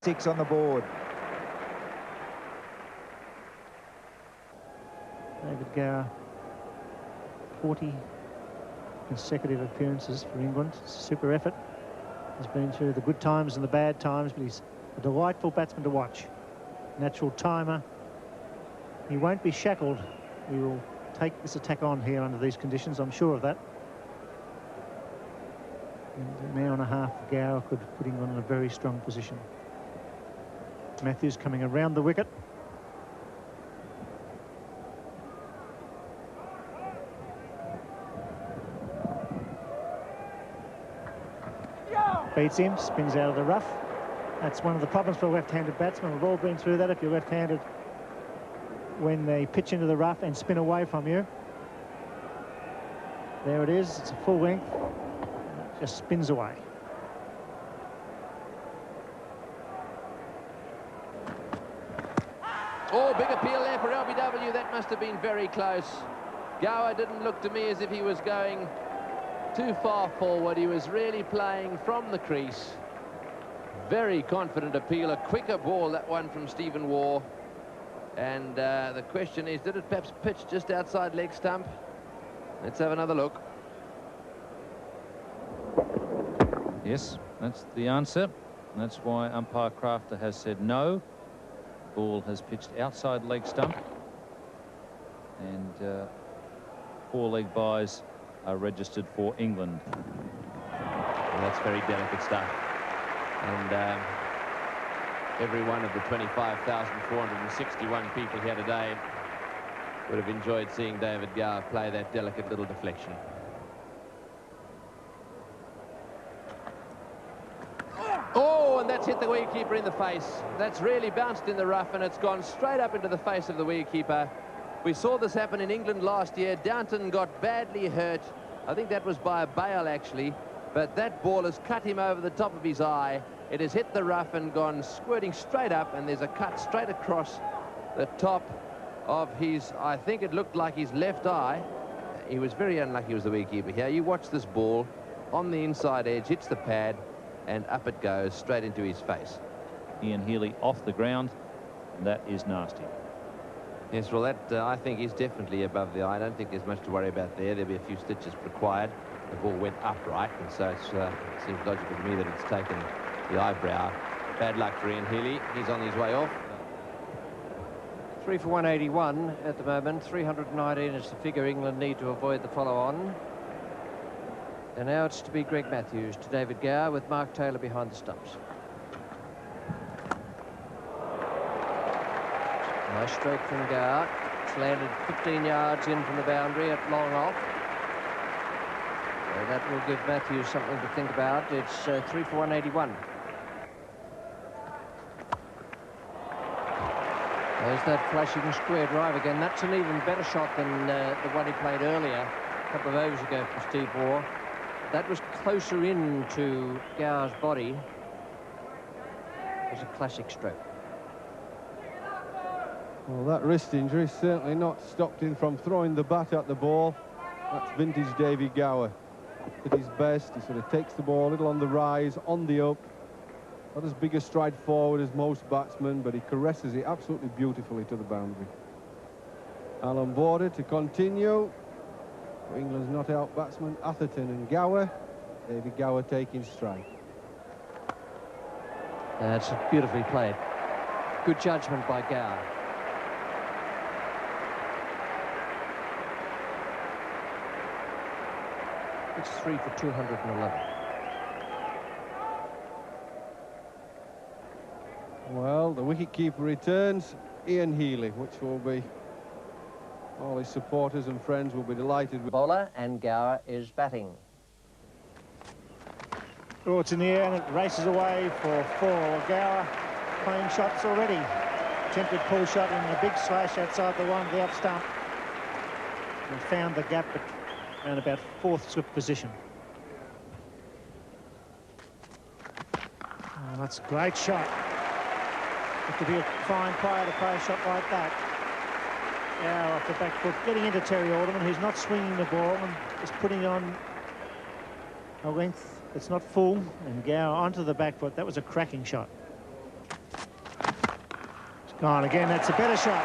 6 on the board. David Gower, 40 consecutive appearances for England. Super effort. He's been through the good times and the bad times, but he's a delightful batsman to watch. Natural timer. He won't be shackled. He will take this attack on here under these conditions, I'm sure of that. And an hour and a half, Gower could put England in a very strong position. Matthews coming around the wicket. Beats him, spins out of the rough. That's one of the problems for a left-handed batsman. We've all been through that if you're left-handed, when they pitch into the rough and spin away from you. There it is, it's a full length. It just spins away. Oh, big appeal there for LBW. That must have been very close. Gower didn't look to me as if he was going too far forward. He was really playing from the crease. Very confident appeal. A quicker ball, that one from Stephen Waugh. And the question is, did it perhaps pitch just outside leg stump? Let's have another look. Yes, that's the answer. That's why umpire Crafter has said no. Ball has pitched outside leg stump, and 4 leg byes are registered for England. Well, that's very delicate stuff. And every one of the 25,461 people here today would have enjoyed seeing David Gower play that delicate little deflection. Oh, and that's hit the wicketkeeper in the face. That's really bounced in the rough, and it's gone straight up into the face of the wicketkeeper. We saw this happen in England last year. Downton got badly hurt. I think that was by a bail, actually. But that ball has cut him over the top of his eye. It has hit the rough and gone squirting straight up, and there's a cut straight across the top of his, I think it looked like his left eye. He was very unlucky, was the wicketkeeper here. You watch this ball on the inside edge, hits the pad, and up it goes straight into his face. Ian Healy off the ground, and that is nasty. Yes, well, that I think is definitely above the eye. I don't think there's much to worry about there. There'll be a few stitches required. The ball went upright, and so it seems logical to me that it's taken the eyebrow. Bad luck for Ian Healy. He's on his way off. 3 for 181 at the moment. 319 is the figure England need to avoid the follow-on. And now it's to be Greg Matthews to David Gower, with Mark Taylor behind the stumps. Nice stroke from Gower. It's landed 15 yards in from the boundary at long off. So that will give Matthews something to think about. It's 3 for 181. There's that flashing square drive again. That's an even better shot than the one he played earlier, a couple of overs ago from Steve Waugh. That was closer in to Gower's body. It was a classic stroke. Well, that wrist injury certainly not stopped him from throwing the bat at the ball. That's vintage Davy Gower. At his best, he sort of takes the ball a little on the rise, on the up. Not as big a stride forward as most batsmen, but he caresses it absolutely beautifully to the boundary. Alan Border to continue. For England's not-out batsmen, Atherton and Gower. David Gower taking strike. That's beautifully played. Good judgment by Gower. It's 3 for 211. Well, the wicketkeeper returns, Ian Healy, which will be, all his supporters and friends will be delighted with. Bowler, and Gower is batting. Oh, it's in the air and it races away for 4. Gower playing shots already. Attempted pull shot and a big slash outside the one, the up stump. And found the gap at around about 4th slip position. Oh, that's a great shot. It could be a fine player to play a shot like that. Gower off the back foot, getting into Terry Alderman, who's not swinging the ball and is putting on a length that's not full, and Gower onto the back foot. That was a cracking shot. Gone again, that's a better shot.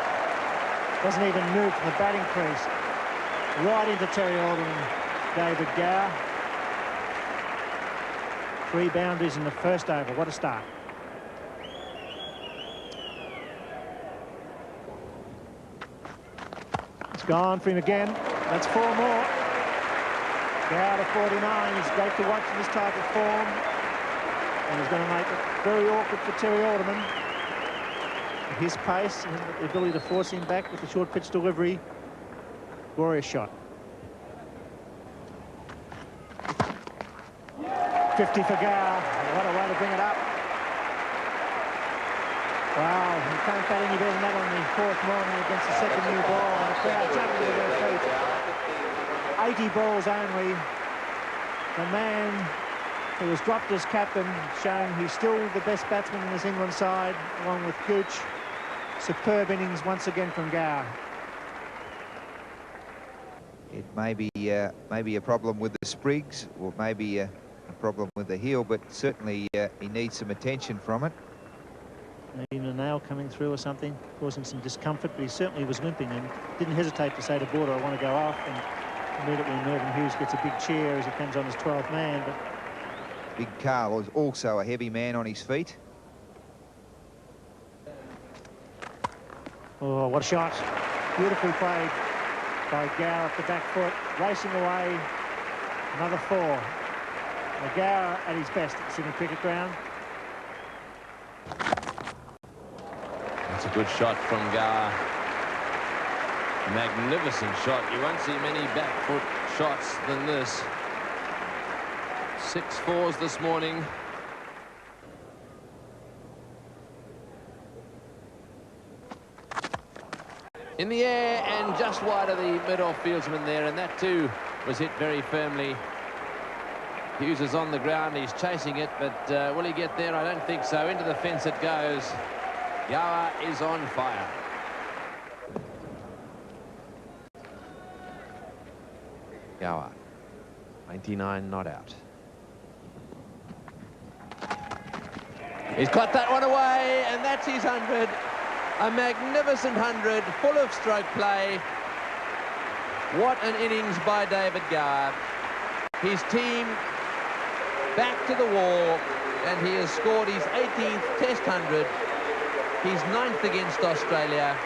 Doesn't even move from the batting crease. Right into Terry Alderman, David Gower. 3 boundaries in the first over. What a start. It's gone for him again. That's 4 more. Gower to 49. He's great to watch in this type of form. And he's going to make it very awkward for Terry Alderman. At his pace and the ability to force him back with the short pitch delivery. Glorious shot. 50 for Gower. What a way to bring it up. Wow, you can't bat any better than that on the 4th morning against the second new ball, and the crowd jumping to their feet. 80 balls only. The man who has dropped as captain, showing he's still the best batsman in this England side, along with Gooch. Superb innings once again from Gower. It may be a problem with the sprigs, or maybe a problem with the heel, but certainly he needs some attention from it. Even a nail coming through or something, causing some discomfort, but he certainly was limping and didn't hesitate to say to Border, I want to go off, and immediately Mervyn Hughes gets a big cheer as he comes on his 12th man. But Big Carl is also a heavy man on his feet. oh, what a shot. Beautifully played by Gower off the back foot, racing away. Another 4. Now, Gower at his best at the Sydney Cricket Ground. That's a good shot from Gower. Magnificent shot. You won't see many back foot shots than this. 6 fours this morning. In the air and just wide of the mid-off fieldsman there, and that too was hit very firmly. Hughes is on the ground, he's chasing it, but will he get there? I don't think so. Into the fence it goes. Gower is on fire. Gower, 99 not out. He's got that one away, and that's his 100. A magnificent 100, full of stroke play. What an innings by David Gower. His team back to the wall, and he has scored his 18th Test 100. His 9th against Australia,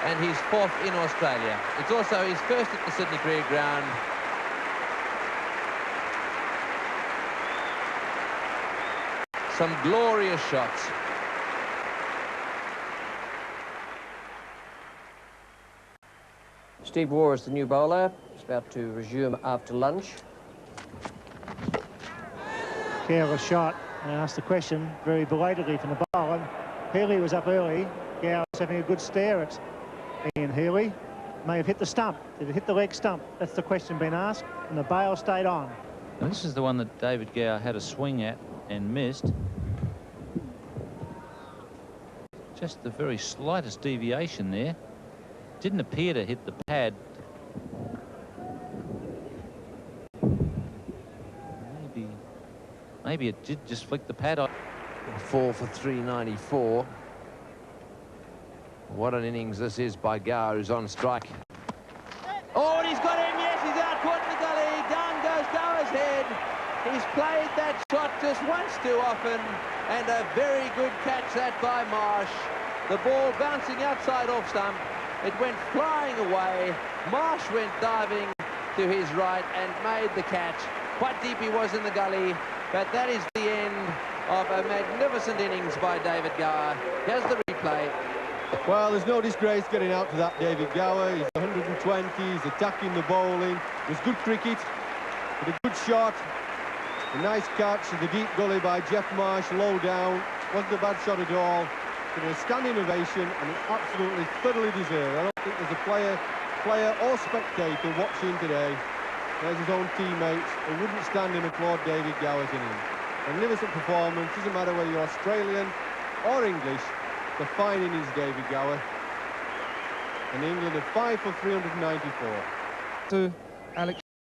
and his 4th in Australia. It's also his 1st at the Sydney Cricket Ground. Some glorious shots. Steve Waugh is the new bowler. He's about to resume after lunch. Careless shot. I asked the question very belatedly from the bowler. Healy was up early. Gower was having a good stare at Ian Healy. May have hit the stump. Did it hit the leg stump? That's the question being asked, and the bail stayed on. And this is the one that David Gower had a swing at and missed. Just the very slightest deviation there. Didn't appear to hit the pad. Maybe it did just flick the pad on. 4 for 394. What an innings this is by Gower, who's on strike. Oh, and he's got him, yes, he's out, caught in the gully. Down goes Gower's head. He's played that shot just once too often, and a very good catch that by Marsh. The ball bouncing outside off stump. It went flying away. Marsh went diving to his right and made the catch. Quite deep he was in the gully, but that is the end of a magnificent innings by David Gower. Here's the replay. Well, there's no disgrace getting out to that David Gower. He's 120, he's attacking the bowling. It was good cricket, with a good shot. A nice catch in the deep gully by Jeff Marsh, low down. Wasn't a bad shot at all. It was a standing ovation, and it's absolutely thoroughly deserved. I don't think there's a player or spectator watching today. There's his own teammates who wouldn't stand and applaud David Gower's innings. Magnificent performance, doesn't matter whether you're Australian or English. The fine innings, David Gower. And England are 5 for 394. To Alex